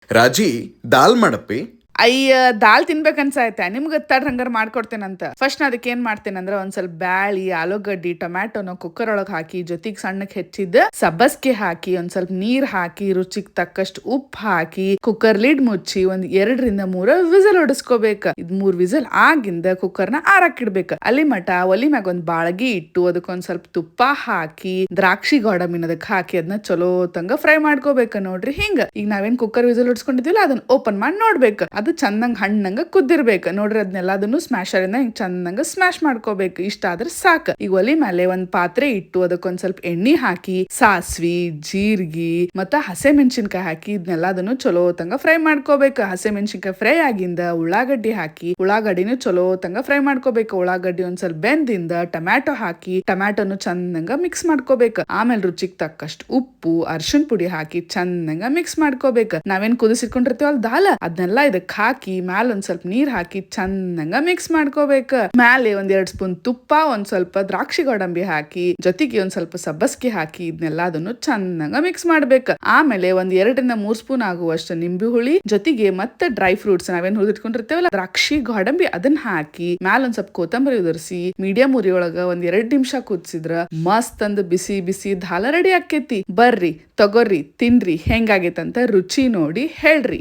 ರಾಜಿ ದಾಲ್ ಮಾಡಪ್ಪಿ. ಅಯ್ಯ ದಾಲ್ ತಿನ್ಬೇಕನ್ಸಾಯ್ತಾ ನಿಮ್ಗೆ ತಡ್ ಹಂಗಾರ ಮಾಡ್ಕೊಡ್ತೇನಂತ. ಫಸ್ಟ್ ನಾ ಅದಕ್ಕೆ ಏನ್ ಮಾಡ್ತೇನಂದ್ರ ಒಂದ್ ಸ್ವಲ್ಪ ಬ್ಯಾಳಿ, ಆಲೂಗಡ್ಡಿ, ಟೊಮ್ಯಾಟೊನ ಕುಕ್ಕರ್ ಒಳಗ್ ಹಾಕಿ ಜೊತೆಗ್ ಸಣ್ಣಕ್ ಹೆಚ್ಚಿದ ಸಬ್ಬಸ್ಗೆ ಹಾಕಿ ಒಂದ್ ಸ್ವಲ್ಪ ನೀರ್ ಹಾಕಿ ರುಚಿಗ್ ತಕ್ಕಷ್ಟು ಉಪ್ಪು ಹಾಕಿ ಕುಕ್ಕರ್ ಲಿಡ್ ಮುಚ್ಚಿ ಒಂದ್ 2 ರಿಂದ 3 ವಿಸಲ್ ಹೊಡಿಸ್ಕೋಬೇಕ. ಇದ್ 3 ವಿಸಲ್ ಆಗಿಂದ ಕುಕ್ಕರ್ನ ಆರಾಕಿಡ್ಬೇಕ. ಅಲ್ಲಿ ಮಟ ಒಲಿ ಮ್ಯಾಗ ಒಂದ್ ಬಾಳಗಿ ಇಟ್ಟು ಅದಕ್ಕೊಂದ್ ಸ್ವಲ್ಪ ತುಪ್ಪ ಹಾಕಿ ದ್ರಾಕ್ಷಿ ಗೋಡಂಬಿನ ಅದಕ್ ಹಾಕಿ ಅದನ್ನ ಚಲೋ ತಂಗ ಫ್ರೈ ಮಾಡ್ಕೋಬೇಕ ನೋಡ್ರಿ. ಹಿಂಗ ಈಗ ನಾವೇನ್ ಕುಕ್ಕರ್ ವಿಸಲ್ ಹೊಡ್ಸ್ಕೊಂಡಿದ್ವಿಲ್ಲ ಅದನ್ನ ಓಪನ್ ಮಾಡಿ ನೋಡ್ಬೇಕು. ಅದು ಚಂದಂಗ ಹಣ್ಣಂಗ ಕುದ್ದಿರ್ಬೇಕು ನೋಡ್ರಿ. ಅದನ್ನೆಲ್ಲದನ್ನು ಸ್ಮ್ಯಾಶರ್ ಇಂದ ಹಿಂಗ್ ಚಂದಂಗ ಸ್ಮ್ಯಾಶ್ ಮಾಡ್ಕೋಬೇಕು. ಇಷ್ಟ ಆದ್ರೆ ಸಾಕ. ಈಗ ಒಲಿ ಮೇಲೆ ಒಂದ್ ಪಾತ್ರೆ ಇಟ್ಟು ಅದಕ್ಕೊಂದ್ ಸ್ವಲ್ಪ ಎಣ್ಣೆ ಹಾಕಿ ಸಾಸ್ವಿ, ಜೀರ್ಗಿ ಮತ್ತ ಹಸೆ ಮೆಣಸಿನ್ಕಾಯಿ ಹಾಕಿ ಇದನ್ನೆಲ್ಲದನ್ನು ಚಲೋ ತಂಗ ಫ್ರೈ ಮಾಡ್ಕೋಬೇಕು. ಹಸೆ ಮೆಣಸಿನ್ಕಾಯಿ ಫ್ರೈ ಆಗಿಂದ ಉಳ್ಳಾಗಡ್ಡಿ ಹಾಕಿ ಉಳ್ಳಾಗಡ್ಡಿನೂ ಚಲೋ ತಂಗ ಫ್ರೈ ಮಾಡ್ಕೋಬೇಕು. ಉಳ್ಳಾಗಡ್ಡಿ ಒಂದ್ ಸ್ವಲ್ಪ ಬೆಂದಿಂದ ಟೊಮ್ಯಾಟೊ ಹಾಕಿ ಟೊಮ್ಯಾಟೊನು ಚಂದಂಗ ಮಿಕ್ಸ್ ಮಾಡ್ಕೋಬೇಕು. ಆಮೇಲೆ ರುಚಿಗೆ ತಕ್ಕಷ್ಟು ಉಪ್ಪು, ಅರ್ಶಿಣ ಪುಡಿ ಹಾಕಿ ಚಂದಂಗ ಮಿಕ್ಸ್ ಮಾಡ್ಕೋಬೇಕು. ನಾವೇನ್ ಕುದಿಸಿಟ್ಕೊಂಡಿರ್ತೀವಲ್ಲ ದಾಲ್ ಅದನ್ನೆಲ್ಲ ಇದಕ್ ಹಾಕಿ ಮ್ಯಾಲ ಒಂದ್ ಸ್ವಲ್ಪ ನೀರ್ ಹಾಕಿ ಚಂದಂಗ ಮಿಕ್ಸ್ ಮಾಡ್ಕೋಬೇಕ. ಮ್ಯಾಲೆ ಒಂದ್ 2 ಸ್ಪೂನ್ ತುಪ್ಪ, ಒಂದ್ ಸ್ವಲ್ಪ ದ್ರಾಕ್ಷಿ ಗೋಡಂಬಿ ಹಾಕಿ ಜೊತೆಗೆ ಒಂದ್ ಸ್ವಲ್ಪ ಸಬ್ಬಸ್ಗೆ ಹಾಕಿ ಇದನ್ನೆಲ್ಲ ಅದನ್ನು ಚಂದಂಗ ಮಿಕ್ಸ್ ಮಾಡ್ಬೇಕು. ಆಮೇಲೆ ಒಂದ್ 2 ರಿಂದ 3 ಸ್ಪೂನ್ ಆಗುವಷ್ಟು ನಿಂಬೆ ಹುಳಿ ಜೊತೆಗೆ ಮತ್ತೆ ಡ್ರೈ ಫ್ರೂಟ್ಸ್ ನಾವೇನ್ ಹುರಿದಿಟ್ಕೊಂಡಿರ್ತೇವಲ್ಲ ದ್ರಾಕ್ಷಿ ಗೋಡಂಬಿ ಅದನ್ನ ಹಾಕಿ ಮ್ಯಾಲ ಒಂದ್ ಸ್ವಲ್ಪ ಕೊತ್ತಂಬರಿ ಉದುರಿಸಿ ಮೀಡಿಯಂ ಉರಿ ಒಳಗ ಒಂದ್ 2 ನಿಮಿಷ ಕುದಿಸಿದ್ರ ಮಸ್ತ್ ಅಂದ್ ಬಿಸಿ ಬಿಸಿ ದಾಲ್ ರೆಡಿ ಆಕೇತಿ. ಬರ್ರಿ ತಗೋರಿ ತಿನ್ರಿ ಹೆಂಗಾಗೈತಂತ ರುಚಿ ನೋಡಿ ಹೇಳ್ರಿ.